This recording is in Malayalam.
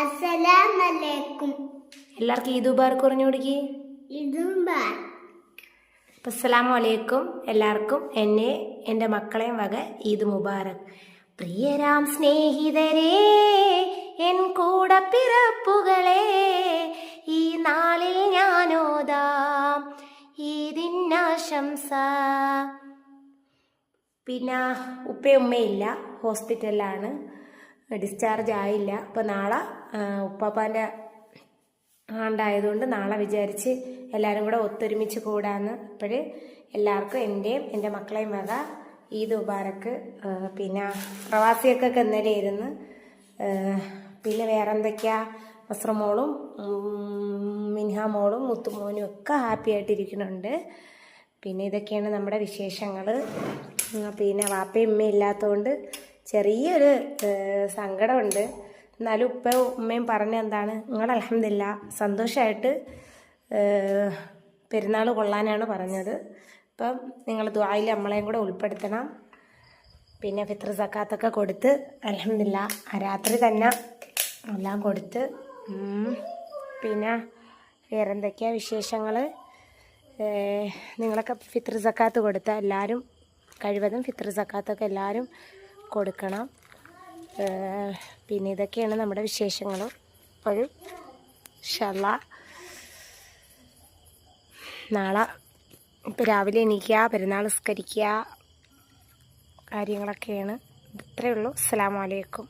അസ്സലാമലൈക്കും. എല്ലാവർക്കും ഈദ് മുബാറക്ക് പറഞ്ഞു കൊടുക്കി. അസ്സലാമു അലൈക്കും. എല്ലാവർക്കും എൻ്റെ മക്കളെയും വക ഈദ് മുബാറക്. പ്രിയരാം സ്നേഹിതരേ, എൻ കൂടപ്പിറപ്പുകളെ, ഈ നാളിൽ ഞാനോദാം ഈദിനാശംസ. പിന്നെ ഉപ്പയും ഉമ്മയില്ല, ഹോസ്പിറ്റലിലാണ്, ഡിസ്ചാർജ് ആയില്ല. അപ്പോൾ നാളെ ഉപ്പാപ്പാൻ്റെ ആണ്ടായതുകൊണ്ട് നാളെ വിചാരിച്ച് എല്ലാവരും കൂടെ ഒത്തൊരുമിച്ച് കൂടാന്ന്. അപ്പോൾ എല്ലാവർക്കും എൻ്റെയും എൻ്റെ മക്കളെയും വക ഈദ് മുബാറക്ക്. പിന്നെ പ്രവാസിയൊക്കെ ഇന്നലെ ഇരുന്ന്. പിന്നെ വേറെ എന്തൊക്കെയാ, മസ്രമോളും മിൻഹാമോളും മുത്തുമോനും ഒക്കെ ഹാപ്പി ആയിട്ടിരിക്കുന്നുണ്ട്. പിന്നെ ഇതൊക്കെയാണ് നമ്മുടെ വിശേഷങ്ങൾ. പിന്നെ വാപ്പയും ഉമ്മയും ഇല്ലാത്തതുകൊണ്ട് ചെറിയൊരു സങ്കടമുണ്ട്. എന്നാലും ഉപ്പയും ഉമ്മയും പറഞ്ഞ എന്താണ്, നിങ്ങൾ അൽഹംദുലില്ലാ സന്തോഷമായിട്ട് പെരുന്നാൾ കൊള്ളാനാണ് പറഞ്ഞത്. അപ്പം നിങ്ങൾ ദുആയിൽ നമ്മളെയും കൂടെ ഉൾപ്പെടുത്തണം. പിന്നെ ഫിത്ർ സക്കാത്തൊക്കെ കൊടുത്ത് അൽഹംദുലില്ലാ രാത്രി തന്നെ എല്ലാം കൊടുത്ത്. പിന്നെ വേറെ എന്തൊക്കെയാണ് വിശേഷങ്ങൾ? നിങ്ങളൊക്കെ ഫിത്ർ സക്കാത്ത് കൊടുത്താൽ എല്ലാവരും കഴിവതും ഫിത്ർ സക്കാത്തൊക്കെ എല്ലാവരും കൊടുക്കണം. പിന്നെ ഇതൊക്കെയാണ് നമ്മുടെ വിശേഷങ്ങൾ. അപ്പോഴും ഇൻഷാ അല്ലാഹ് നാളെ ഇപ്പോൾ രാവിലെ എണീക്കുക, പെരുന്നാൾ നിസ്കരിക്കുക, കാര്യങ്ങളൊക്കെയാണ്. ഇത്രയേ ഉള്ളൂ. അസ്സലാമു അലൈക്കും.